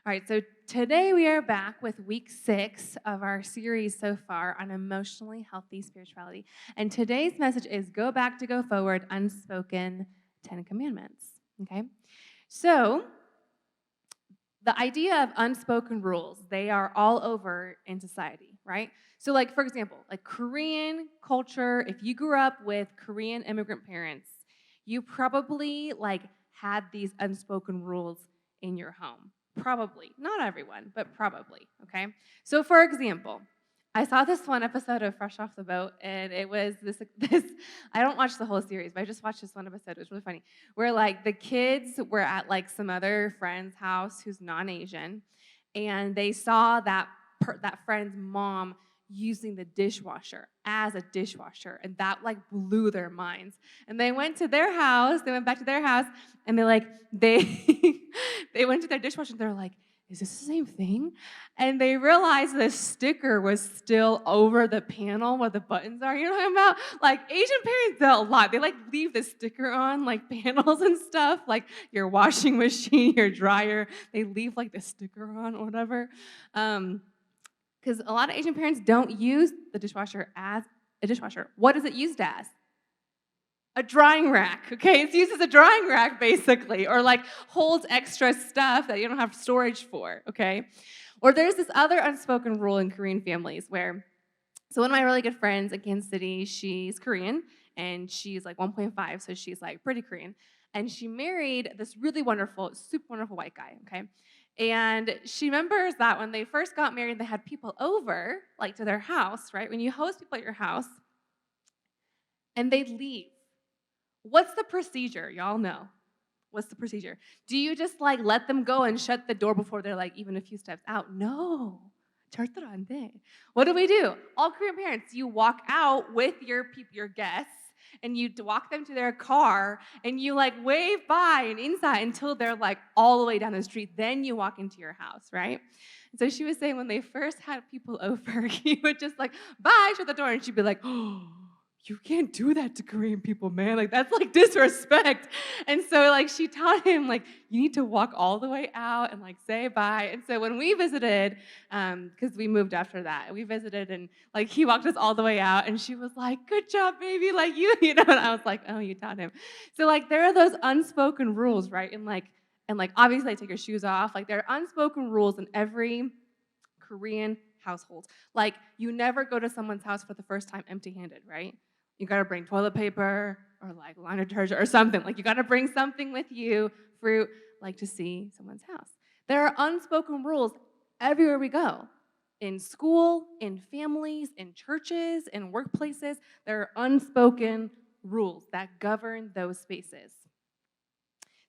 All right, so today we are back with week 6 of our series so far on emotionally healthy spirituality. And today's message is Go Back to Go Forward, Unspoken 10 Commandments. Okay? So, the idea of unspoken rules, they are all over in society, right? So, like, for example, like Korean culture, if you grew up with Korean immigrant parents, you probably had these unspoken rules in your home. Probably. Not everyone, but probably, okay? So, for example, I saw this one episode of Fresh Off the Boat, and it was this I don't watch the whole series, but I just watched this one episode. It was really funny where the kids were at some other friend's house who's non-Asian, and they saw that friend's mom using the dishwasher as a dishwasher, and that blew their minds. And they went to their house. They went back to their house, and they they went to their dishwasher, and they're like, "Is this the same thing?" And they realized the sticker was still over the panel where the buttons are. You know what I'm talking about? Asian parents do a lot. They leave the sticker on panels and stuff, like your washing machine, your dryer. They leave the sticker on or whatever. Because a lot of Asian parents don't use the dishwasher as a dishwasher. What is it used as? A drying rack, okay? It's used as a drying rack, basically, or holds extra stuff that you don't have storage for, okay? Or there's this other unspoken rule in Korean families where, so one of my really good friends in Kansas City, she's Korean, and she's 1.5, so she's pretty Korean. And she married this really wonderful, super wonderful white guy, okay? And she remembers that when they first got married, they had people over, to their house, right? When you host people at your house, and they'd leave. What's the procedure? Y'all know. What's the procedure? Do you just let them go and shut the door before they're even a few steps out? No. 절대. What do? All Korean parents, you walk out with your guests, and you walk them to their car, and you wave by and inside until they're all the way down the street. Then you walk into your house, right? And so she was saying when they first had people over, he would just bye, shut the door, and she'd be like, oh, you can't do that to Korean people, man. That's disrespect. And so she taught him you need to walk all the way out and say bye. And so when we visited, because we moved after that, we visited and he walked us all the way out, and she was like, good job, baby, you know. And I was like, oh, you taught him. So there are those unspoken rules, right? And obviously take your shoes off. There are unspoken rules in every Korean household. You never go to someone's house for the first time empty-handed, right? You got to bring toilet paper or laundry detergent or something. You got to bring something with you, fruit, to see someone's house. There are unspoken rules everywhere we go. In school, in families, in churches, in workplaces, there are unspoken rules that govern those spaces.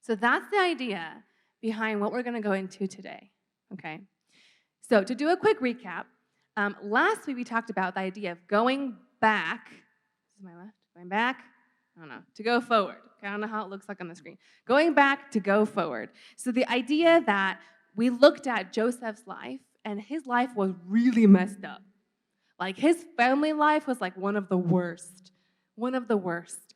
So that's the idea behind what we're going to go into today, okay? So to do a quick recap, last week we talked about the idea of going back. This is my left. Going back. I don't know. To go forward. Okay, I don't know how it looks like on the screen. Going back to go forward. So the idea that we looked at Joseph's life, and his life was really messed up. His family life was one of the worst. One of the worst.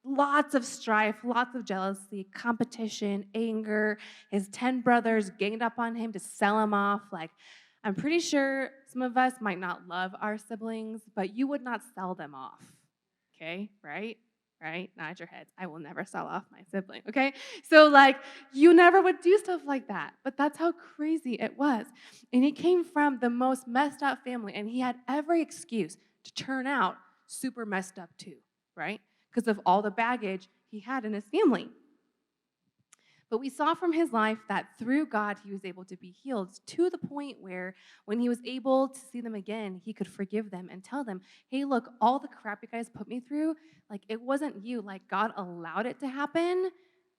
Lots of strife, lots of jealousy, competition, anger. His 10 brothers ganged up on him to sell him off. I'm pretty sure some of us might not love our siblings, but you would not sell them off. Okay, right? Right? Nod your heads. I will never sell off my sibling, okay? So, you never would do stuff like that. But that's how crazy it was. And he came from the most messed up family, and he had every excuse to turn out super messed up too, right? Because of all the baggage he had in his family. But we saw from his life that through God, he was able to be healed to the point where when he was able to see them again, he could forgive them and tell them, hey, look, all the crap you guys put me through, it wasn't you. God allowed it to happen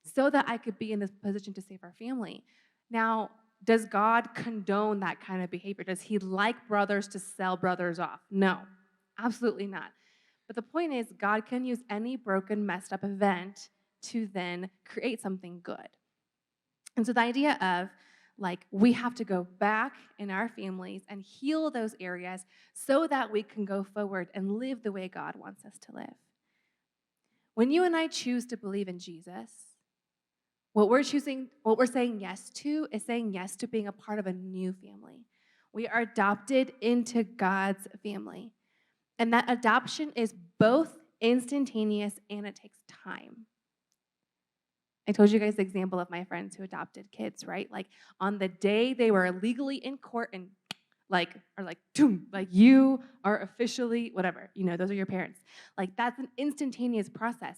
so that I could be in this position to save our family. Now, does God condone that kind of behavior? Does he like brothers to sell brothers off? No, absolutely not. But the point is, God can use any broken, messed up event to then create something good. And so the idea of, we have to go back in our families and heal those areas so that we can go forward and live the way God wants us to live. When you and I choose to believe in Jesus, What we're saying yes to is saying yes to being a part of a new family. We are adopted into God's family. And that adoption is both instantaneous and it takes time. I told you guys the example of my friends who adopted kids, right? Like on the day they were legally in court and doom, like you are officially, whatever, those are your parents. Like that's an instantaneous process.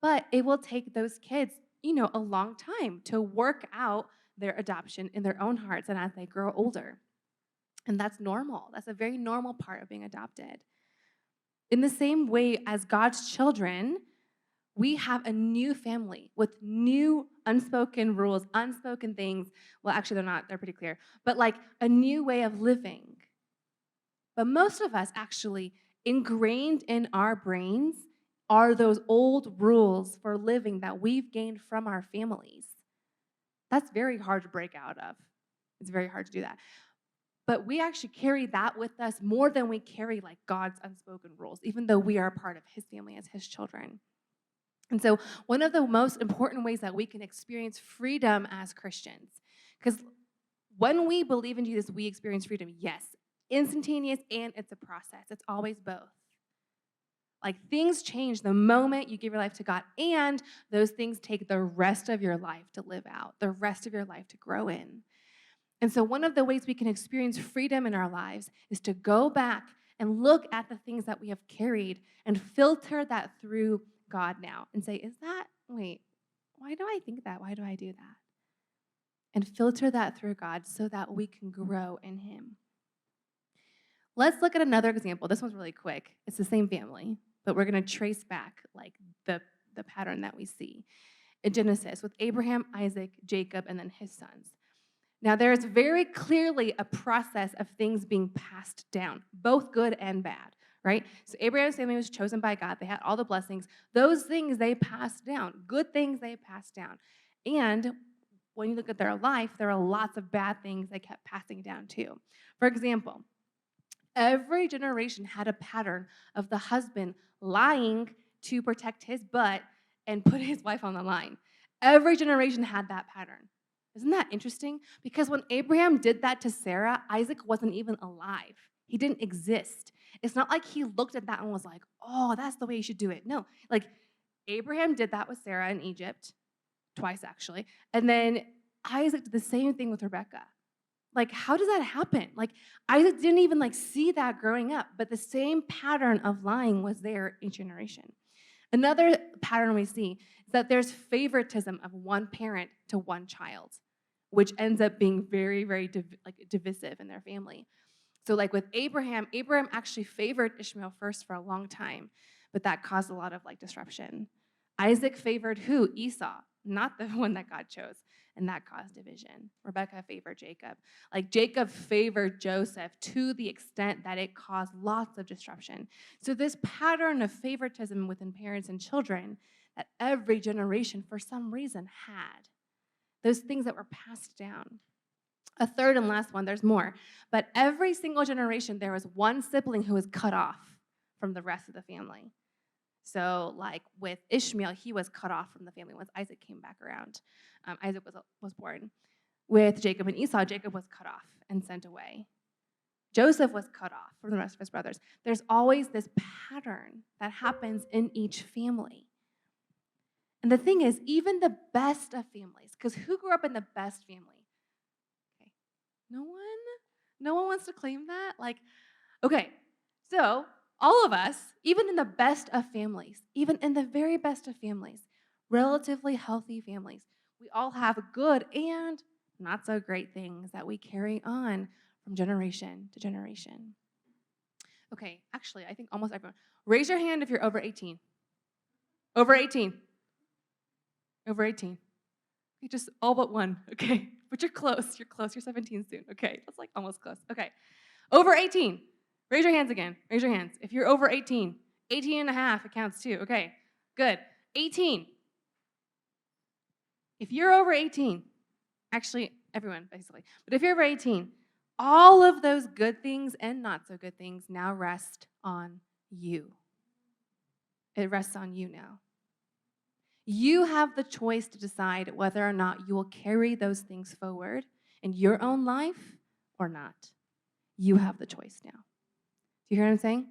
But it will take those kids, a long time to work out their adoption in their own hearts and as they grow older. And that's normal. That's a very normal part of being adopted. In the same way as God's children, we have a new family with new unspoken rules, unspoken things. Well, actually, they're not. They're pretty clear. But like a new way of living. But most of us actually, ingrained in our brains, are those old rules for living that we've gained from our families. That's very hard to break out of. It's very hard to do that. But we actually carry that with us more than we carry like God's unspoken rules, even though we are a part of his family as his children. And so one of the most important ways that we can experience freedom as Christians, because when we believe in Jesus, we experience freedom, yes, instantaneous, and it's a process. It's always both. Like things change the moment you give your life to God, and those things take the rest of your life to live out, the rest of your life to grow in. And so one of the ways we can experience freedom in our lives is to go back and look at the things that we have carried and filter that through God now and say, why do I think that? Why do I do that? And filter that through God so that we can grow in him. Let's look at another example. This one's really quick. It's the same family, but we're going to trace back like the pattern that we see in Genesis with Abraham, Isaac, Jacob, and then his sons. Now, there is very clearly a process of things being passed down, both good and bad, right? So Abraham's family was chosen by God. They had all the blessings. Those things they passed down. Good things they passed down. And when you look at their life, there are lots of bad things they kept passing down too. For example, every generation had a pattern of the husband lying to protect his butt and put his wife on the line. Every generation had that pattern. Isn't that interesting? Because when Abraham did that to Sarah, Isaac wasn't even alive. He didn't exist. It's not like he looked at that and was like, oh, that's the way you should do it. No, like Abraham did that with Sarah in Egypt, twice actually. And then Isaac did the same thing with Rebekah. Like, how does that happen? Like, Isaac didn't even like see that growing up, but the same pattern of lying was there each generation. Another pattern we see is that there's favoritism of one parent to one child, which ends up being very, very divisive in their family. So like with Abraham actually favored Ishmael first for a long time, but that caused a lot of like disruption. Isaac favored who? Esau, not the one that God chose, and that caused division. Rebekah favored Jacob. Like Jacob favored Joseph to the extent that it caused lots of disruption. So this pattern of favoritism within parents and children that every generation for some reason had, those things that were passed down. A third and last one, there's more, but every single generation there was one sibling who was cut off from the rest of the family. So like with Ishmael, he was cut off from the family once Isaac came back around. Isaac was born. With Jacob and Esau, Jacob was cut off and sent away. Joseph was cut off from the rest of his brothers. There's always this pattern that happens in each family. And the thing is, even the best of families, because who grew up in the best family? Okay, no one? No one wants to claim that? Like, okay, so all of us, even in the best of families, even in the very best of families, relatively healthy families, we all have good and not so great things that we carry on from generation to generation. Okay, actually, I think almost everyone. Raise your hand if you're over 18. Over 18. Over 18. Okay, just all but one, okay? But you're close, you're 17 soon. Okay, that's like almost close. Okay, over 18. Raise your hands again. Raise your hands. If you're over 18, 18 and a half, it counts too. Okay, good. 18. If you're over 18, actually everyone basically, but if you're over 18, all of those good things and not so good things now rest on you. It rests on you now. You have the choice to decide whether or not you will carry those things forward in your own life or not. You have the choice now. Do you hear what I'm saying?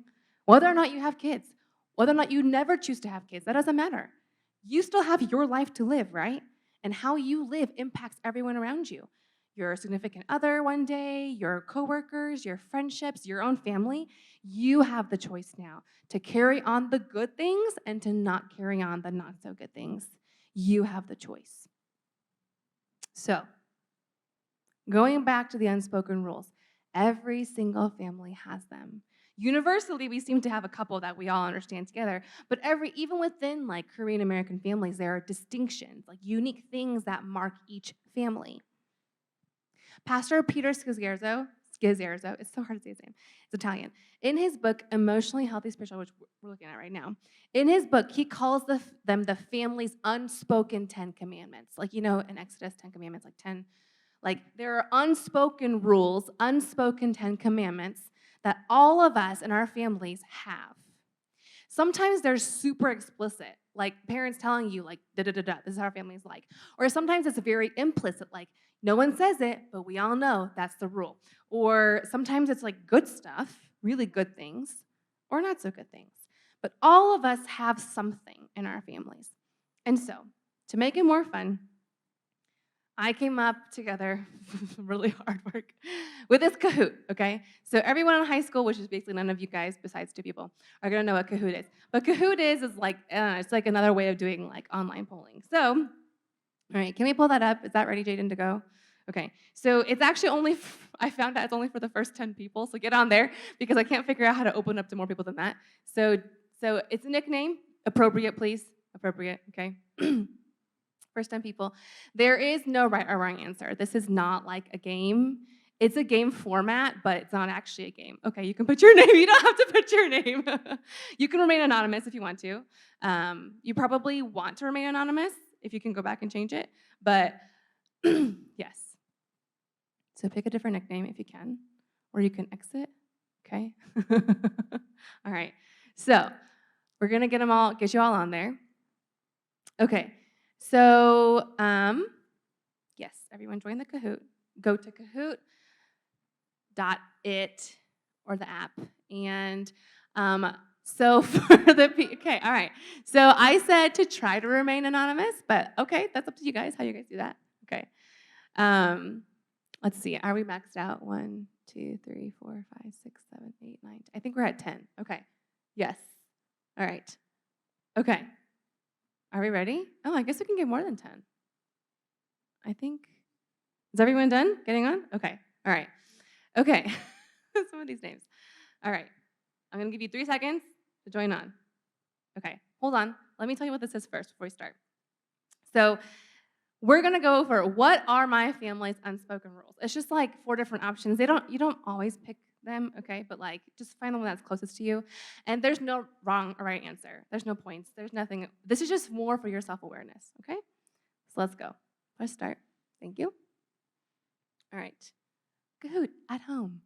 Whether or not you have kids, whether or not you never choose to have kids, that doesn't matter. You still have your life to live, right? And how you live impacts everyone around you. Your significant other one day, your coworkers, your friendships, your own family. You have the choice now to carry on the good things and to not carry on the not so good things. You have the choice. So, going back to the unspoken rules, every single family has them. Universally, we seem to have a couple that we all understand together, but even within like Korean American families, there are distinctions, like unique things that mark each family. Pastor Peter Scazzerzo, it's so hard to say his name, it's Italian. In his book, Emotionally Healthy Spirituality, which we're looking at right now, in his book, he calls them the family's unspoken 10 commandments. Like, in Exodus, 10 commandments, like there are unspoken rules, unspoken 10 commandments that all of us in our families have. Sometimes they're super explicit, like parents telling you, like, da-da-da-da, this is how our family's like. Or sometimes it's very implicit, like, no one says it, but we all know that's the rule. Or sometimes it's like good stuff, really good things, or not so good things. But all of us have something in our families. And so, to make it more fun, I came up together, really hard work, with this Kahoot, okay? So everyone in high school, which is basically none of you guys besides 2 people, are gonna know what Kahoot is. But Kahoot is like, it's like another way of doing like online polling. So, all right, can we pull that up? Is that ready, Jaden, to go? Okay, so it's actually I found out it's only for the first 10 people, so get on there, because I can't figure out how to open up to more people than that. So it's a nickname, appropriate, please, appropriate, okay? First 10 people. There is no right or wrong answer. This is not like a game. It's a game format, but it's not actually a game. Okay, you can put your name. You don't have to put your name. You can remain anonymous if you want to. You probably want to remain anonymous if you can go back and change it. But yes. So pick a different nickname if you can, or you can exit. Okay. All right. So we're gonna get you all on there. Okay. So, yes, everyone join the Kahoot. Go to Kahoot.it or the app. And so okay, all right. So I said to try to remain anonymous, but okay, that's up to you guys, how you guys do that. Okay. Let's see, are we maxed out? 1, 2, 3, 4, 5, 6, 7, 8, 9. I think we're at 10. Okay. Yes. All right. Okay. Are we ready? Oh, I guess we can get more than 10. I think. Is everyone done getting on? Okay. All right. Okay. Some of these names. All right. I'm going to give you 3 seconds to join on. Okay. Hold on. Let me tell you what this is first before we start. So we're going to go over what are my family's unspoken rules. It's just like 4 different options. You don't always pick them, okay? But like just find the one that's closest to you. And there's no wrong or right answer. There's no points. There's nothing. This is just more for your self-awareness, okay? So let's go. Let's start. Thank you. All right. Kahoot at home.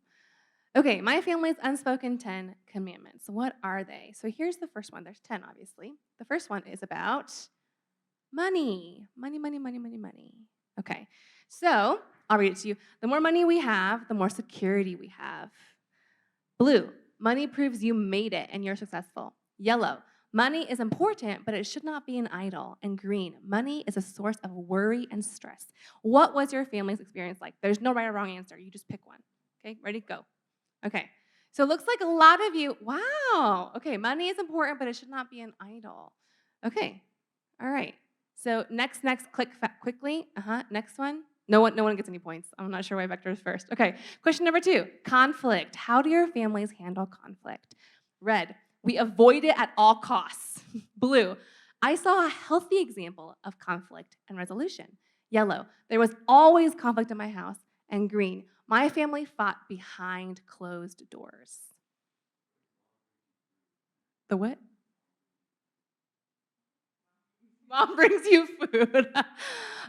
Okay, my family's unspoken 10 commandments. What are they? So here's the first one. There's 10, obviously. The first one is about money. Money, money, money, money, money. Okay, so I'll read it to you. The more money we have, the more security we have. Blue, money proves you made it and you're successful. Yellow, money is important, but it should not be an idol. And green, money is a source of worry and stress. What was your family's experience like? There's no right or wrong answer. You just pick one. Okay, ready, go. Okay, so it looks like a lot of you, wow. Okay, money is important, but it should not be an idol. Okay, all right. So next, click quickly. Next one. No one gets any points. I'm not sure why Vector is first. Okay, question number 2, conflict. How do your families handle conflict? Red, we avoid it at all costs. Blue, I saw a healthy example of conflict and resolution. Yellow, there was always conflict in my house. And green, my family fought behind closed doors. The what? Mom brings you food.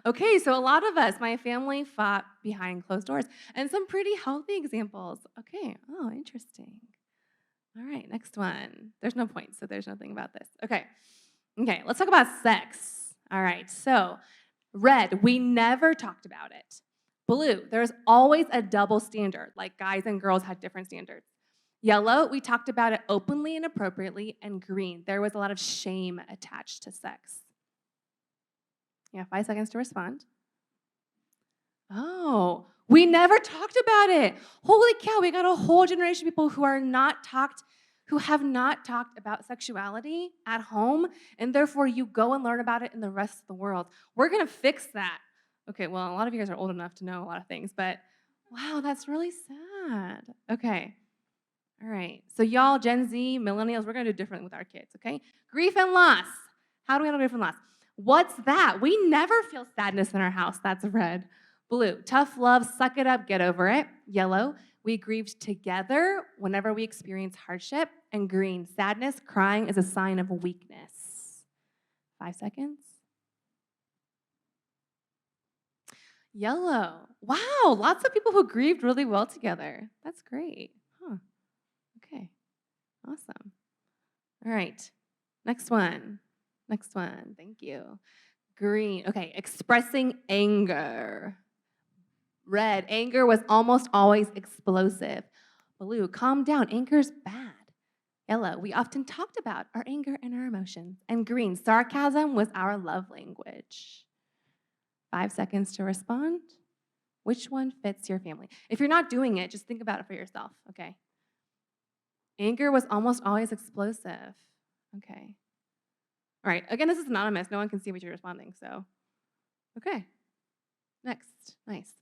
Okay, so a lot of us, my family fought behind closed doors. And some pretty healthy examples. Okay, oh, interesting. All right, next one. There's no point, so there's nothing about this. Okay, let's talk about sex. All right, so red, we never talked about it. Blue, there's always a double standard, like guys and girls had different standards. Yellow, we talked about it openly and appropriately. And green, there was a lot of shame attached to sex. Yeah, 5 seconds to respond. Oh, we never talked about it. Holy cow, we got a whole generation of people who have not talked about sexuality at home, and therefore you go and learn about it in the rest of the world. We're gonna fix that. Okay, well, a lot of you guys are old enough to know a lot of things, but wow, that's really sad. Okay. All right. So y'all, Gen Z, millennials, we're gonna do different with our kids, okay? Grief and loss. How do we handle grief and loss? What's that? We never feel sadness in our house. That's red. Blue, tough love, suck it up, get over it. Yellow, we grieved together whenever we experience hardship. And green, sadness, crying is a sign of weakness. 5 seconds. Yellow, wow, lots of people who grieved really well together. That's great. Huh. Okay, awesome. All right, next one. Thank you. Green, okay, expressing anger. Red, anger was almost always explosive. Blue, calm down, anger's bad. Yellow, we often talked about our anger and our emotions. And green, sarcasm was our love language. 5 seconds to respond. Which one fits your family? If you're not doing it, just think about it for yourself, okay? Anger was almost always explosive. Okay. All right, again, this is anonymous. No one can see what you're responding, so. Okay. Next, nice.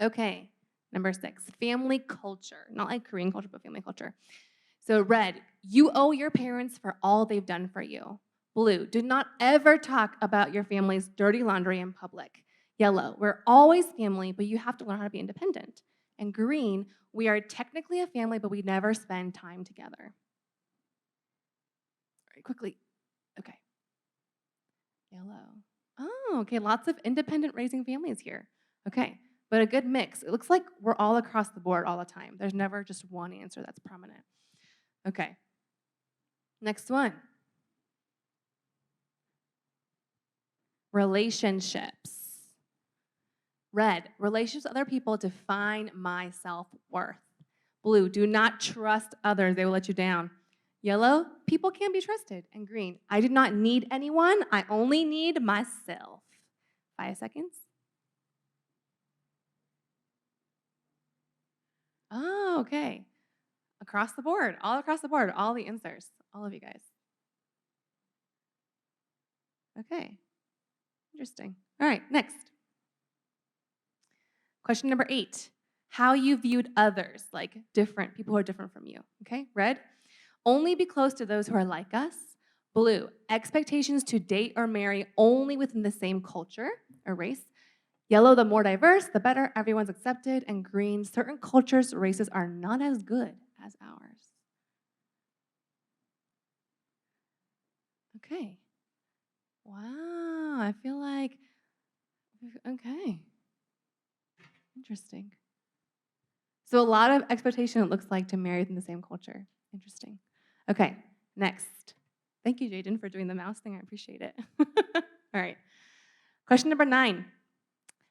Okay, number 6, family culture. Not like Korean culture, but family culture. So red, you owe your parents for all they've done for you. Blue, do not ever talk about your family's dirty laundry in public. Yellow, we're always family, but you have to learn how to be independent. And green, we are technically a family, but we never spend time together. All right, quickly. Okay. Yellow. Oh, okay, lots of independent raising families here. Okay, but a good mix. It looks like we're all across the board all the time. There's never just one answer that's prominent. Okay, next one. Relationships. Red, relationships with other people define my self-worth. Blue, do not trust others. They will let you down. Yellow, people can't be trusted. And green, I do not need anyone. I only need myself. 5 seconds. Oh, okay. Across the board, all across the board, all the answers, all of you guys. Okay, interesting. All right, next. Question number 8, how you viewed others, like different, people who are different from you, okay? Red, only be close to those who are like us. Blue, expectations to date or marry only within the same culture or race. Yellow, the more diverse, the better, everyone's accepted. And green, certain cultures, races are not as good as ours. Okay. Wow, I feel like, okay. Interesting. So a lot of expectation, it looks like, to marry within the same culture. Interesting. Okay, next. Thank you, Jaden, for doing the mouse thing. I appreciate it. All right. Question number 9.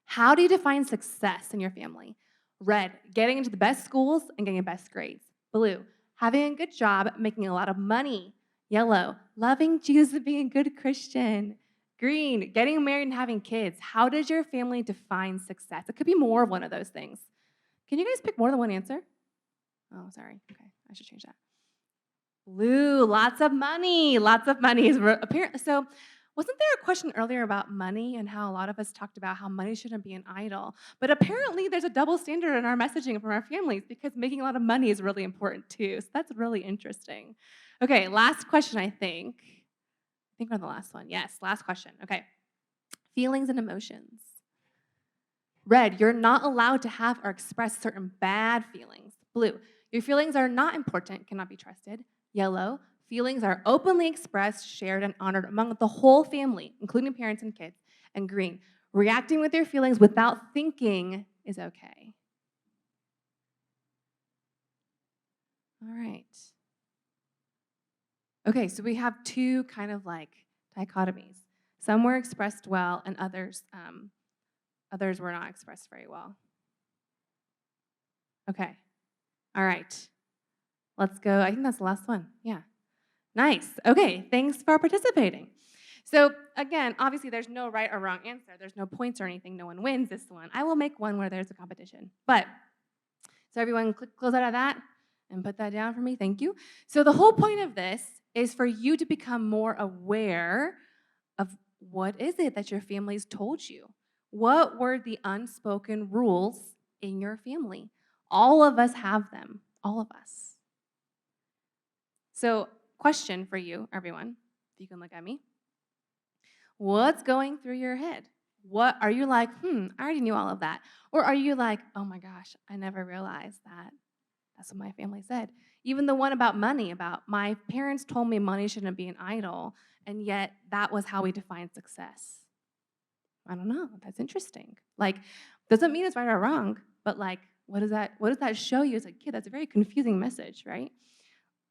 How do you define success in your family? Red, getting into the best schools and getting the best grades. Blue, having a good job, making a lot of money. Yellow, loving Jesus and being a good Christian. Green, getting married and having kids. How does your family define success? It could be more of one of those things. Can you guys pick more than one answer? Oh, sorry. Okay, I should change that. Blue, lots of money. Lots of money is apparently. So, wasn't there a question earlier about money and how a lot of us talked about how money shouldn't be an idol? But apparently, there's a double standard in our messaging from our families because making a lot of money is really important too. So that's really interesting. Okay, last question. I think we're on the last one. Yes, last question. Okay, feelings and emotions. Red, you're not allowed to have or express certain bad feelings. Blue, your feelings are not important, cannot be trusted. Yellow, feelings are openly expressed, shared, and honored among the whole family, including parents and kids. And green, reacting with your feelings without thinking is okay. All right. Okay, so we have two kind of like dichotomies. Some were expressed well, and others were not expressed very well. Okay. All right. Let's go. I think that's the last one. Yeah. Nice. Okay. Thanks for participating. So again, obviously there's no right or wrong answer. There's no points or anything. No one wins this one. I will make one where there's a competition. But, so everyone close out of that and put that down for me. Thank you. So the whole point of this is for you to become more aware of what is it that your family's told you. What were the unspoken rules in your family? All of us have them. All of us. So, question for you, everyone, if you can look at me. What's going through your head? What are you like, I already knew all of that? Or are you like, oh my gosh, I never realized that. That's what my family said. Even the one about money, about my parents told me money shouldn't be an idol, and yet that was how we defined success. I don't know. That's interesting. Like, doesn't mean it's right or wrong, but like, what does that show you as a kid? That's a very confusing message, right?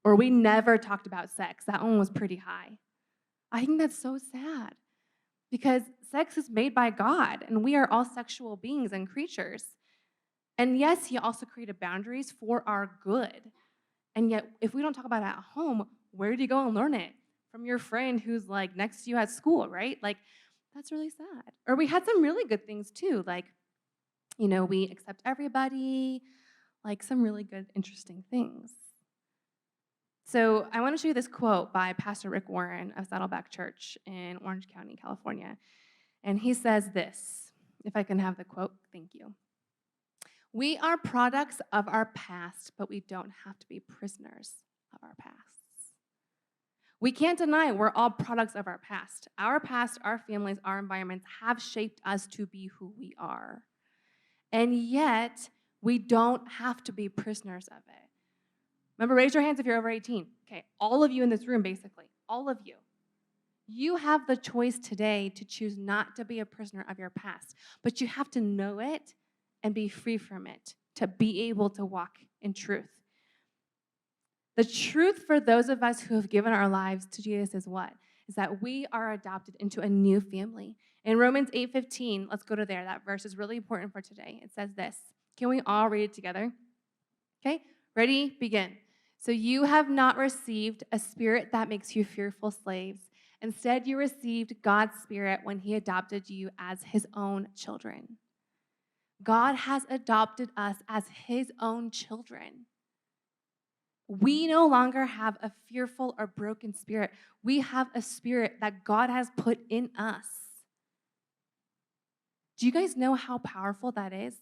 Or we never talked about sex. That one was pretty high. I think that's so sad because sex is made by God, and we are all sexual beings and creatures. And yes, he also created boundaries for our good. And yet, if we don't talk about it at home, where do you go and learn it? From your friend who's like next to you at school, right? Like, that's really sad. Or we had some really good things too, like, we accept everybody, like some really good, interesting things. So I want to show you this quote by Pastor Rick Warren of Saddleback Church in Orange County, California. And he says this, if I can have the quote, thank you. We are products of our past, but we don't have to be prisoners of our pasts. We can't deny we're all products of our past. Our past, our families, our environments have shaped us to be who we are. And yet, we don't have to be prisoners of it. Remember, raise your hands if you're over 18. Okay, all of you in this room, basically, all of you. You have the choice today to choose not to be a prisoner of your past, but you have to know it and be free from it to be able to walk in truth. The truth for those of us who have given our lives to Jesus is what? Is that we are adopted into a new family. In Romans 8:15, let's go to there. That verse is really important for today. It says this. Can we all read it together? Okay, ready, begin. So you have not received a spirit that makes you fearful slaves. Instead, you received God's Spirit when he adopted you as his own children. God has adopted us as his own children. We no longer have a fearful or broken spirit. We have a spirit that God has put in us. Do you guys know how powerful that is?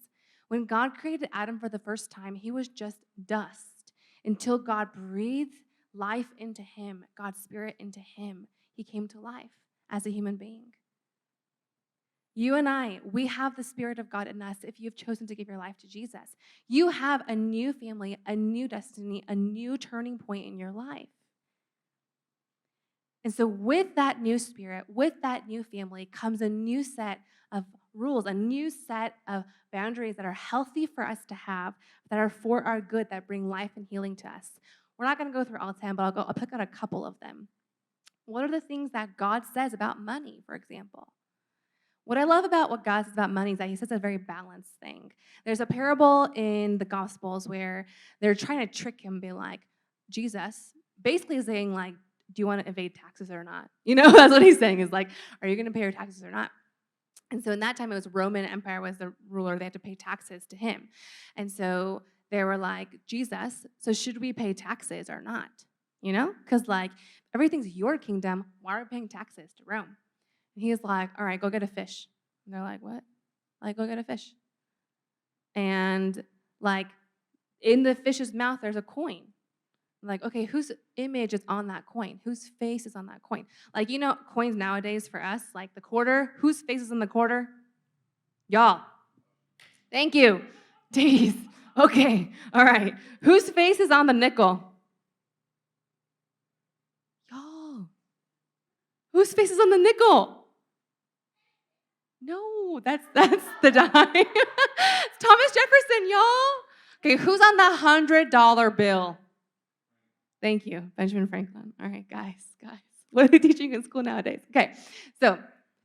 When God created Adam for the first time, he was just dust until God breathed life into him, God's Spirit into him. He came to life as a human being. You and I, we have the Spirit of God in us if you've chosen to give your life to Jesus. You have a new family, a new destiny, a new turning point in your life. And so with that new spirit, with that new family comes a new set of rules, a new set of boundaries that are healthy for us to have, that are for our good, that bring life and healing to us. We're not going to go through all 10, but I'll pick out a couple of them. What are the things that God says about money, for example? What I love about what God says about money is that he says a very balanced thing. There's a parable in the Gospels where they're trying to trick him, be like, Jesus, basically saying like, do you want to evade taxes or not? That's what he's saying is like, are you going to pay your taxes or not? And so in that time, it was Roman Empire was the ruler. They had to pay taxes to him. And so they were like, Jesus, so should we pay taxes or not? Because like everything's your kingdom. Why are we paying taxes to Rome? And he's like, all right, go get a fish. And they're like, what? Like, go get a fish. And like in the fish's mouth, there's a coin. Like, okay, whose image is on that coin? Whose face is on that coin? Like, coins nowadays for us, like the quarter, whose face is on the quarter? Y'all. Thank you. Jeez. Okay. All right. Whose face is on the nickel? Y'all. Whose face is on the nickel? No, that's the dime. It's Thomas Jefferson, y'all. Okay, who's on the $100 bill? Thank you, Benjamin Franklin. All right, guys. What are they teaching in school nowadays? Okay, so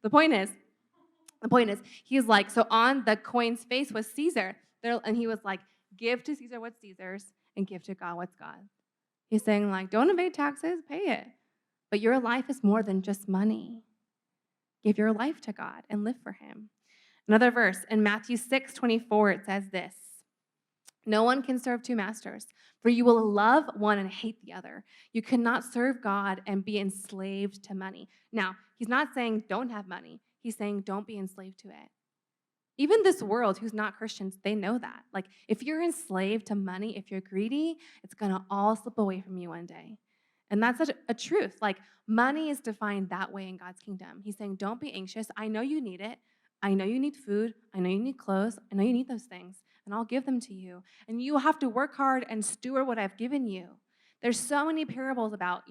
The point is, he's like, so on the coin's face was Caesar. And he was like, give to Caesar what's Caesar's and give to God what's God's. He's saying, like, don't evade taxes, pay it. But your life is more than just money. Give your life to God and live for him. Another verse in Matthew 6:24, it says this: no one can serve two masters, for you will love one and hate the other. You cannot serve God and be enslaved to money. Now, he's not saying don't have money. He's saying don't be enslaved to it. Even this world, who's not Christians, they know that. Like, if you're enslaved to money, if you're greedy, it's going to all slip away from you one day. And that's such a truth. Like, money is defined that way in God's kingdom. He's saying, don't be anxious. I know you need it. I know you need food. I know you need clothes. I know you need those things. And I'll give them to you. And you have to work hard and steward what I've given you. There's so many parables about,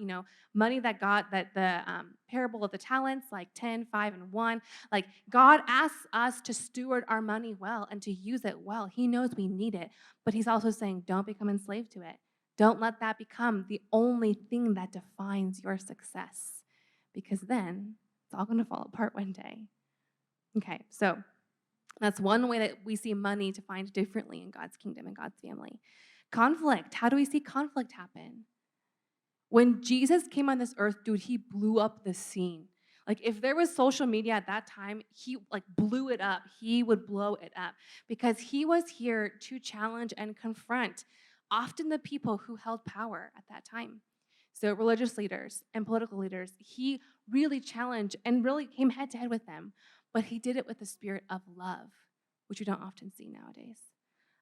money that the parable of the talents, like 10, 5, and 1. Like, God asks us to steward our money well and to use it well. He knows we need it. But he's also saying, don't become enslaved to it. Don't let that become the only thing that defines your success, because then it's all going to fall apart one day. Okay, so that's one way that we see money defined differently in God's kingdom and God's family. Conflict. How do we see conflict happen? When Jesus came on this earth, dude, he blew up the scene. Like, if there was social media at that time, he blew it up. He would blow it up because he was here to challenge and confront often the people who held power at that time. So religious leaders and political leaders, he really challenged and really came head to head with them. But he did it with a spirit of love, which we don't often see nowadays.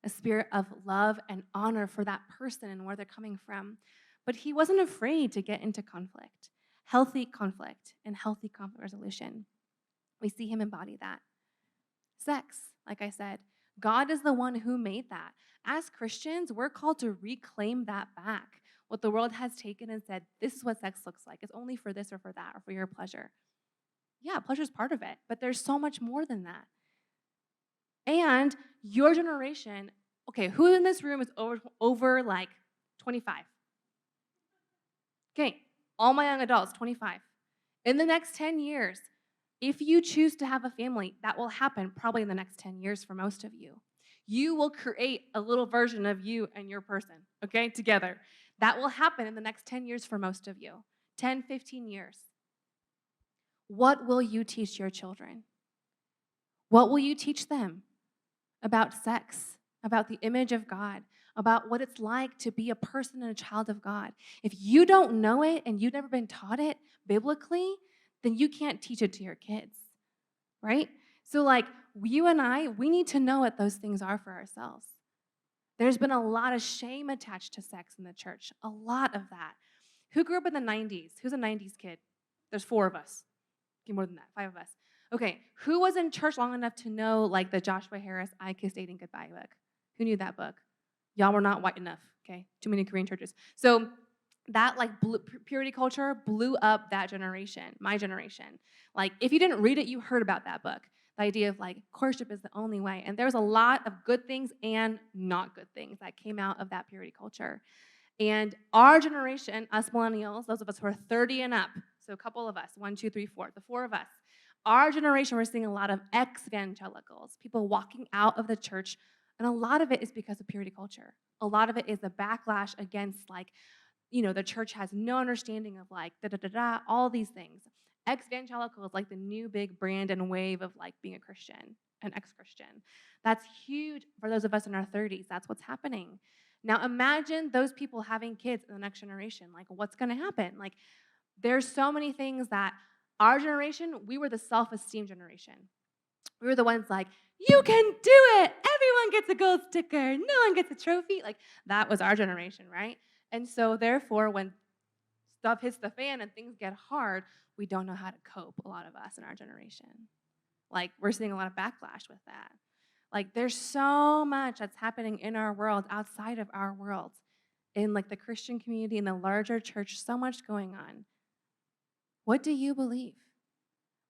A spirit of love and honor for that person and where they're coming from. But he wasn't afraid to get into conflict, healthy conflict and healthy conflict resolution. We see him embody that. Sex, like I said, God is the one who made that. As Christians, we're called to reclaim that back. What the world has taken and said, this is what sex looks like. It's only for this or for that or for your pleasure. Yeah, pleasure is part of it, but there's so much more than that. And your generation, okay, who in this room is over like 25? Okay, all my young adults, 25. In the next 10 years, if you choose to have a family, that will happen probably in the next 10 years for most of you. You will create a little version of you and your person, okay, together. That will happen in the next 10 years for most of you, 10, 15 years. What will you teach your children? What will you teach them about sex, about the image of God, about what it's like to be a person and a child of God? If you don't know it and you've never been taught it biblically, then you can't teach it to your kids, right? So you and I, we need to know what those things are for ourselves. There's been a lot of shame attached to sex in the church, a lot of that. Who grew up in the 90s? Who's a 90s kid? There's 4 of us. Okay, more than that, 5 of us. Okay, who was in church long enough to know the Joshua Harris I Kissed Dating Goodbye book? Who knew that book? Y'all were not white enough, okay? Too many Korean churches. So that purity culture blew up that generation, my generation. If you didn't read it, you heard about that book. The idea of courtship is the only way. And there's a lot of good things and not good things that came out of that purity culture. And our generation, us millennials, those of us who are 30 and up, so a couple of us, 1, 2, 3, 4, the 4 of us, our generation, we're seeing a lot of ex-evangelicals, people walking out of the church, and a lot of it is because of purity culture. A lot of it is a backlash against the church has no understanding of all these things. Ex-evangelical is the new big brand and wave of being a Christian, an ex-Christian. That's huge for those of us in our 30s. That's what's happening. Now imagine those people having kids in the next generation. What's going to happen? There's so many things that our generation, we were the self-esteem generation. We were the ones you can do it. Everyone gets a gold sticker. No one gets a trophy. That was our generation, right? And so therefore, when stuff hits the fan and things get hard, we don't know how to cope, a lot of us in our generation. We're seeing a lot of backlash with that. There's so much that's happening in our world, outside of our world, in the Christian community, in the larger church, so much going on. What do you believe?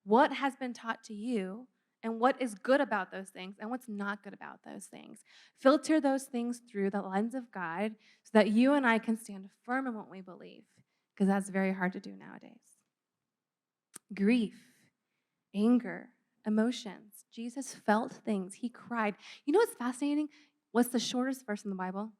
What has been taught to you, and what is good about those things, and what's not good about those things? Filter those things through the lens of God so that you and I can stand firm in what we believe, because that's very hard to do nowadays. Grief. anger, emotions. Jesus felt things. He cried. You know what's fascinating? What's the shortest verse in the Bible?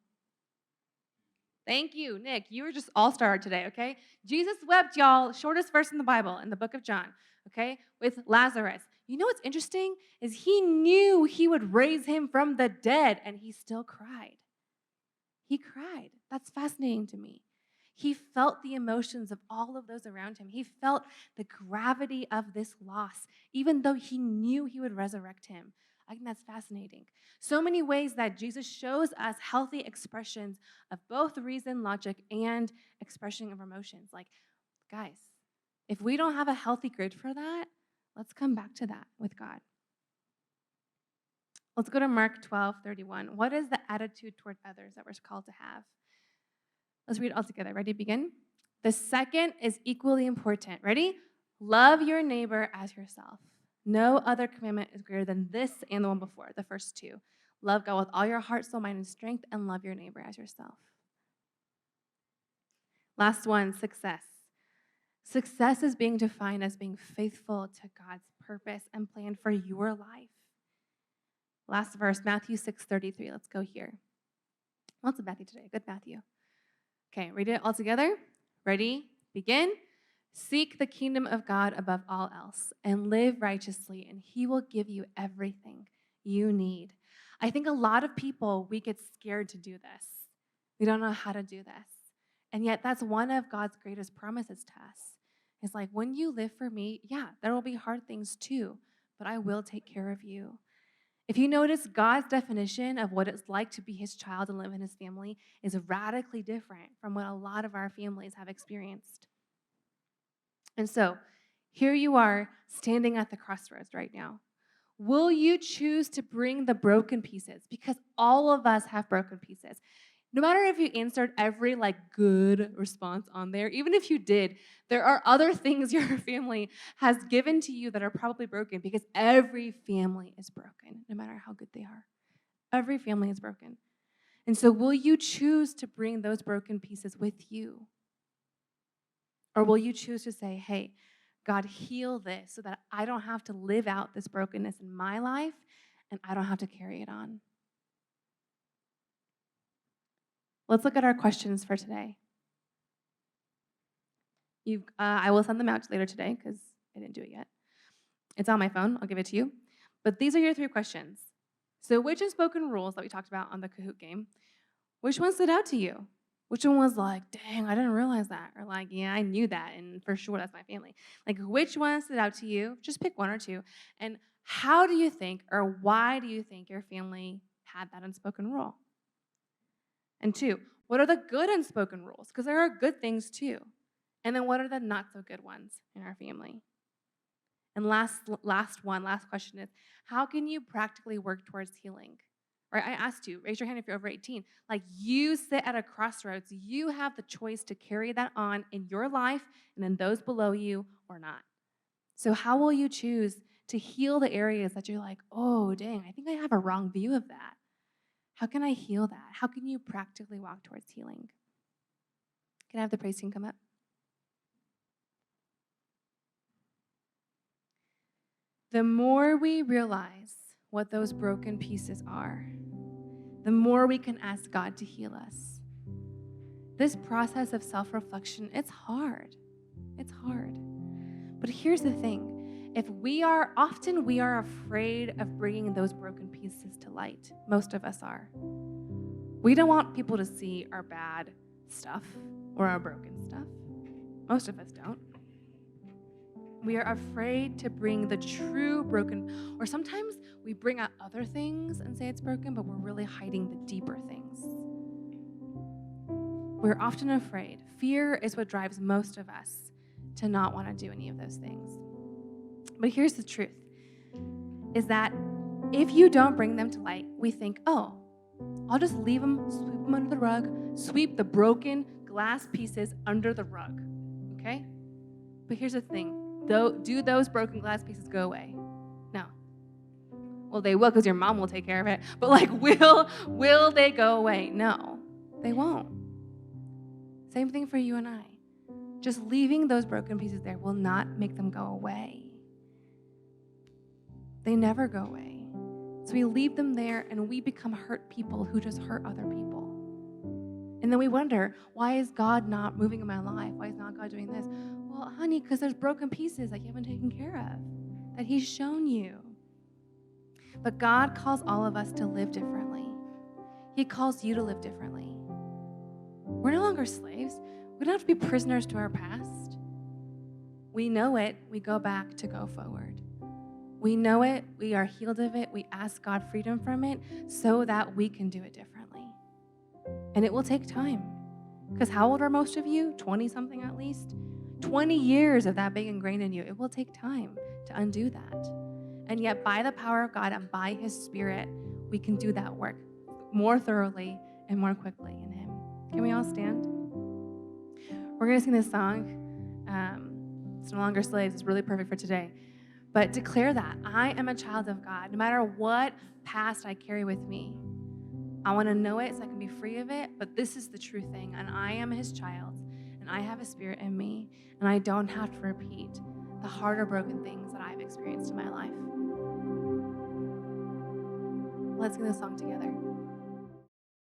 Thank you, Nick. You were just all-star today, okay? Jesus wept, y'all. Shortest verse in the Bible, in the book of John, okay? With Lazarus. You know what's interesting is he knew he would raise him from the dead, and he still cried. He cried. That's fascinating to me. He felt the emotions of all of those around him. He felt the gravity of this loss, even though he knew he would resurrect him. I think that's fascinating. So many ways that Jesus shows us healthy expressions of both reason, logic, and expression of emotions. Like, guys, if we don't have a healthy grid for that, let's come back to that with God. Let's go to Mark 12:31. What is the attitude toward others that we're called to have? Let's read it all together. Ready? Begin. The second is equally important. Ready? Love your neighbor as yourself. No other commandment is greater than this and the one before, the first two. Love God with all your heart, soul, mind, and strength, and love your neighbor as yourself. Last one, success. Success is being defined as being faithful to God's purpose and plan for your life. Last verse, Matthew 6:33. Let's go here. Lots of Matthew today. Good Matthew. Okay, read it all together. Ready? Begin. Seek the kingdom of God above all else and live righteously, and he will give you everything you need. I think a lot of people, we get scared to do this. We don't know how to do this. And yet that's one of God's greatest promises to us. It's like, when you live for me, yeah, there will be hard things too, but I will take care of you. If you notice, God's definition of what it's like to be his child and live in his family is radically different from what a lot of our families have experienced. And so, here you are standing at the crossroads right now. Will you choose to bring the broken pieces? Because all of us have broken pieces. No matter if you answered every good response on there, even if you did, there are other things your family has given to you that are probably broken, because every family is broken, no matter how good they are. Every family is broken. And so will you choose to bring those broken pieces with you? Or will you choose to say, hey, God, heal this so that I don't have to live out this brokenness in my life and I don't have to carry it on? Let's look at our questions for today. I will send them out later today because I didn't do it yet. It's on my phone. I'll give it to you. But these are your 3 questions. So which unspoken rules that we talked about on the Kahoot game, which one stood out to you? Which one was like, dang, I didn't realize that? Or like, yeah, I knew that, and for sure that's my family. Like, which one stood out to you? Just pick 1 or 2. And how do you think, or why do you think your family had that unspoken rule? And 2, what are the good unspoken rules? Because there are good things too. And then what are the not so good ones in our family? And last question is, how can you practically work towards healing? Right? I asked you, raise your hand if you're over 18. Like, you sit at a crossroads. You have the choice to carry that on in your life and in those below you or not. So how will you choose to heal the areas that you're like, oh, dang, I think I have a wrong view of that? How can I heal that? How can you practically walk towards healing? Can I have the praise team come up? The more we realize what those broken pieces are, the more we can ask God to heal us. This process of self-reflection, it's hard. It's hard. But here's the thing. We are afraid of bringing those broken pieces to light. Most of us are. We don't want people to see our bad stuff or our broken stuff. Most of us don't. We are afraid to bring the true broken, or sometimes we bring out other things and say it's broken, but we're really hiding the deeper things. We're often afraid. Fear is what drives most of us to not want to do any of those things. But here's the truth, is that if you don't bring them to light, we think, oh, I'll just leave them, sweep them under the rug, sweep the broken glass pieces under the rug, okay? But here's the thing. Do those broken glass pieces go away? No. Well, they will, because your mom will take care of it. But will they go away? No, they won't. Same thing for you and I. Just leaving those broken pieces there will not make them go away. They never go away. So we leave them there and we become hurt people who just hurt other people. And then we wonder, why is God not moving in my life? Why is not God doing this? Well, honey, because there's broken pieces that you haven't taken care of, that He's shown you. But God calls all of us to live differently. He calls you to live differently. We're no longer slaves. We don't have to be prisoners to our past. We know it. We go back to go forward. We know it. We are healed of it. We ask God freedom from it so that we can do it differently. And it will take time. Because how old are most of you? 20-something at least? 20 years of that being ingrained in you. It will take time to undo that. And yet, by the power of God and by His Spirit, we can do that work more thoroughly and more quickly in Him. Can we all stand? We're going to sing this song. It's No Longer Slaves. It's really perfect for today. But declare that I am a child of God. No matter what past I carry with me, I want to know it so I can be free of it. But this is the true thing. And I am His child. And I have a Spirit in me. And I don't have to repeat the hard or broken things that I've experienced in my life. Let's sing this song together.